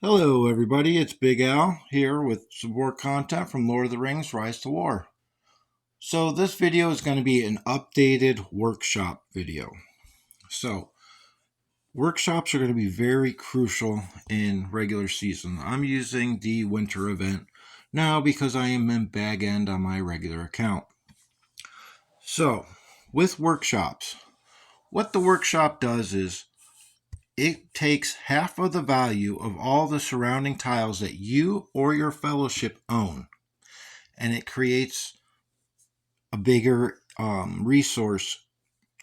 Hello, everybody. It's Big Al here with some more content from Lord of the Rings Rise to War. So, this video is going to be an updated workshop video. So, workshops are going to be very crucial in regular season. I'm using the winter event now because I am in bag end on my regular account. So, with workshops, what the workshop does is it takes half of the value of all the surrounding tiles that you or your fellowship own, and it creates a bigger resource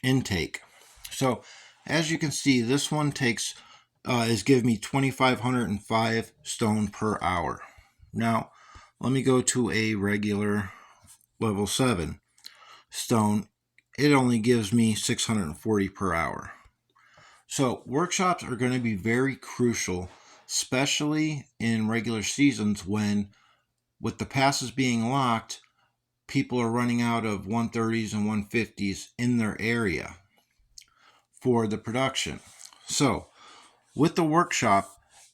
intake. So, as you can see, this one is giving me 2,505 stone per hour. Now, let me go to a regular level 7 stone. It only gives me 640 per hour. So workshops are going to be very crucial, especially in regular seasons when, with the passes being locked, people are running out of 130s and 150s in their area for the production. So with the workshop,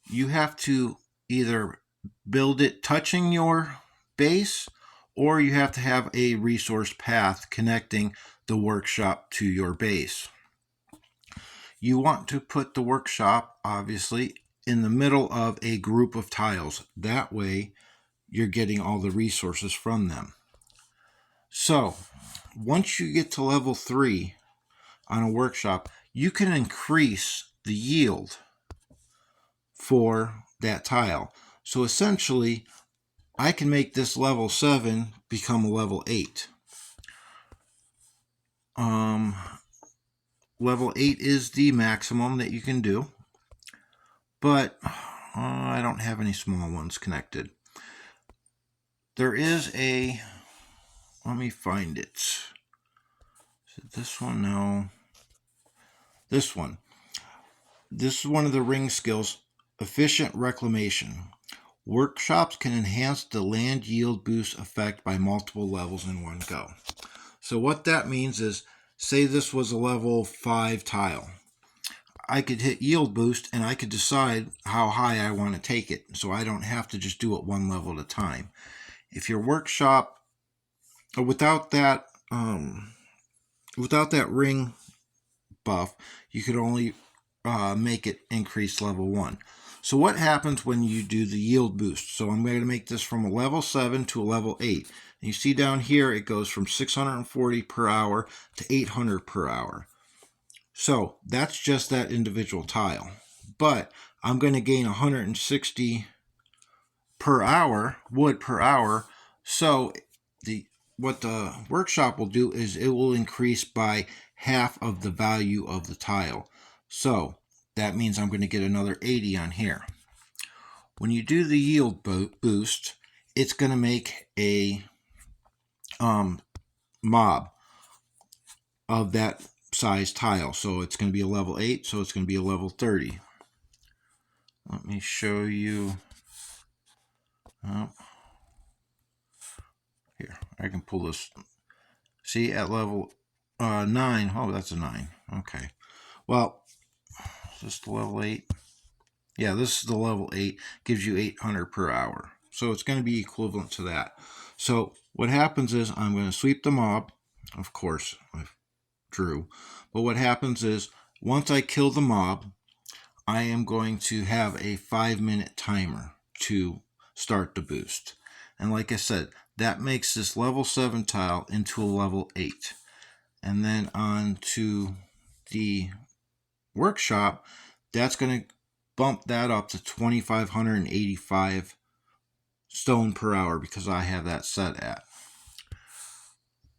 you have to either build it touching your base, or you have to have a resource path connecting the workshop to your base. You want to put the workshop, obviously, in the middle of a group of tiles. That way, you're getting all the resources from them. So, once you get to level 3 on a workshop, you can increase the yield for that tile. So, essentially, I can make this level 7 become a level 8. Level 8 is the maximum that you can do, but I don't have any small ones connected. There is let me find it. Is it this one? No. This one. This is one of the ring skills, efficient reclamation. Workshops can enhance the land yield boost effect by multiple levels in one go. So what that means is, say this was a level 5 tile. I could hit yield boost and I could decide how high I want to take it, so I don't have to just do it one level at a time. If your workshop, without that ring buff, you could only make it increase level 1. So what happens when you do the yield boost? So I'm going to make this from a level 7 to a level 8. And you see down here it goes from 640 per hour to 800 per hour. So that's just that individual tile. But I'm going to gain 160 per hour, wood per hour. So what the workshop will do is it will increase by half of the value of the tile. So that means I'm going to get another 80 on here. When you do the yield boost, it's going to make a mob of that size tile. So it's going to be a level 8, so it's going to be a level 30. Let me show you. Here, I can pull this. See, at level 9. Oh, that's a 9. Okay. Well, is this the level 8? Yeah, this is the level 8. Gives you 800 per hour. So it's going to be equivalent to that. So what happens is I'm going to sweep the mob. Of course, I drew. But what happens is once I kill the mob, I am going to have a 5-minute timer to start the boost. And like I said, that makes this level 7 tile into a level 8. And then on to the workshop, that's going to bump that up to 2,585 stone per hour because I have that set at.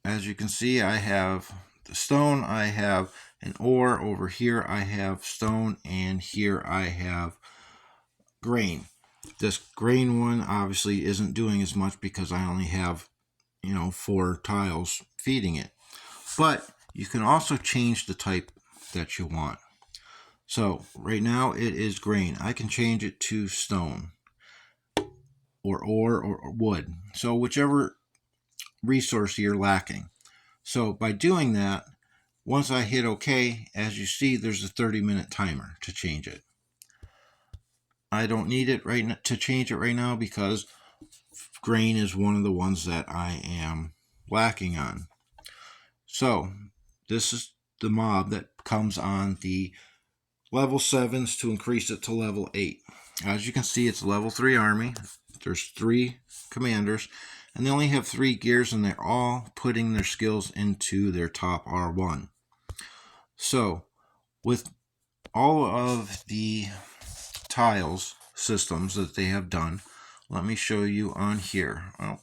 As you can see, I have the stone, I have an ore. Over here I have stone, and here I have grain. This grain one obviously isn't doing as much because I only have 4 tiles feeding it. But you can also change the type that you want. So right now it is grain. I can change it to stone or ore or wood. So whichever resource you're lacking. So by doing that, once I hit OK, as you see, there's a 30-minute timer to change it. I don't need it right now, to change it right now, because grain is one of the ones that I am lacking on. So this is the mob that comes on the level 7s to increase it to level 8. As you can see, it's a level 3 army. There's 3 commanders, and they only have 3 gears, and they're all putting their skills into their top R1. So with all of the tiles systems that they have done, let me show you on here. Well,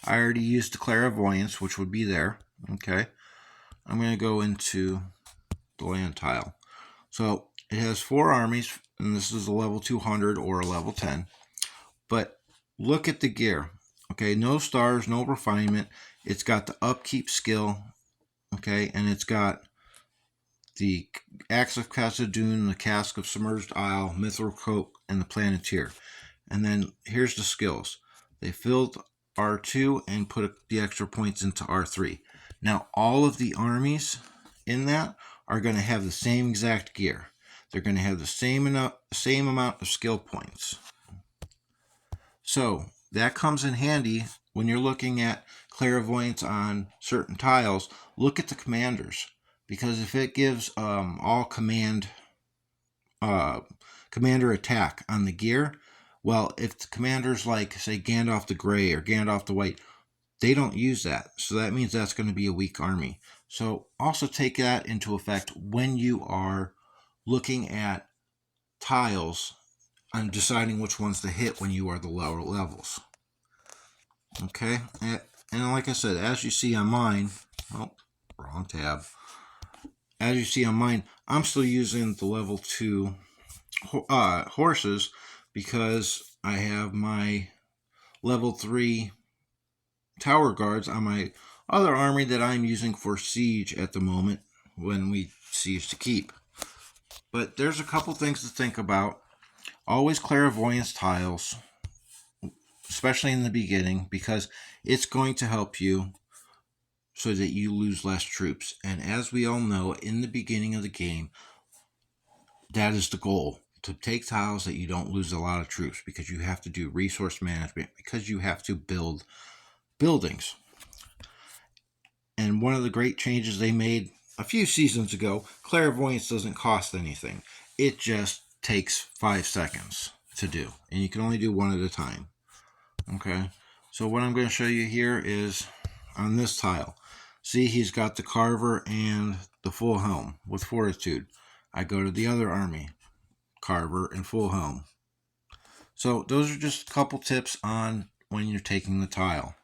I already used the clairvoyance, which would be there. Okay, I'm going to go into the land tile. So it has 4 armies, and this is a level 200 or a level 10. But look at the gear. Okay, no stars, no refinement. It's got the upkeep skill. Okay, and it's got the Axe of Khazad-dûm, the Cask of Submerged Isle, Mithril Coat, and the Planeteer. And then here's the skills. They filled R2 and put the extra points into R3. Now all of the armies in that are going to have the same exact gear. They're going to have the same amount of skill points. So that comes in handy when you're looking at clairvoyance on certain tiles. Look at the commanders, because if it gives all commander attack on the gear, well, if the commander's like, say, Gandalf the Grey or Gandalf the White, they don't use that. So that means that's going to be a weak army. So also take that into effect when you are looking at tiles and deciding which ones to hit when you are the lower levels. Okay, and like I said, as you see on mine, oh, wrong tab. As you see on mine, I'm still using the level 2 horses, because I have my level 3 tower guards on my other army that I'm using for siege at the moment when we siege the keep. But there's a couple things to think about. Always clairvoyance tiles, especially in the beginning, because it's going to help you so that you lose less troops. And as we all know, in the beginning of the game, that is the goal, to take tiles that you don't lose a lot of troops, because you have to do resource management, because you have to build buildings. And one of the great changes they made a few seasons ago, clairvoyance doesn't cost anything. It just takes 5 seconds to do, and you can only do one at a time. Okay, so what I'm going to show you here is on this tile. See, he's got the Carver and the full helm with fortitude. I go to the other army, Carver and full helm. So those are just a couple tips on when you're taking the tile.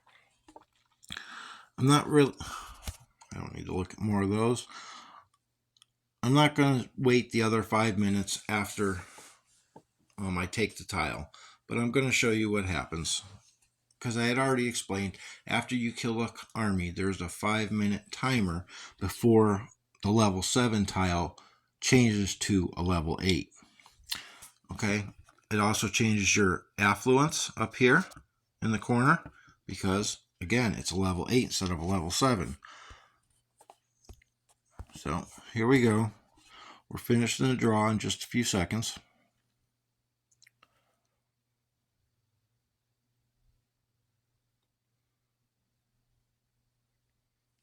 I don't need to look at more of those. I'm not going to wait the other 5 minutes after I take the tile, but I'm going to show you what happens. Because I had already explained, after you kill an army, there's a 5-minute timer before the level 7 tile changes to a level 8. Okay, it also changes your affluence up here in the corner, because again, it's a level 8 instead of a level 7. So here we go. We're finishing the draw in just a few seconds.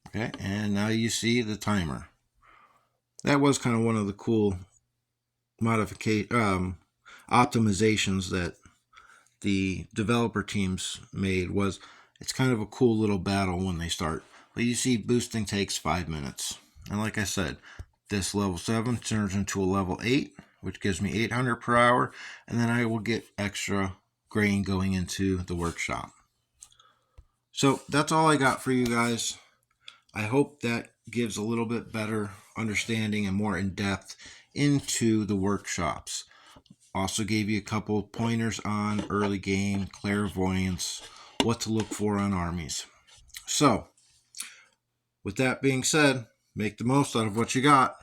Okay, and now you see the timer. That was kind of one of the cool optimizations that the developer teams made. Was it's kind of a cool little battle when they start. But you see, boosting takes 5 minutes. And like I said, this level 7 turns into a level 8, which gives me 800 per hour, and then I will get extra grain going into the workshop. So that's all I got for you guys. I hope that gives a little bit better understanding and more in-depth into the workshops. Also gave you a couple pointers on early game, clairvoyance, what to look for on armies. So, with that being said, make the most out of what you got.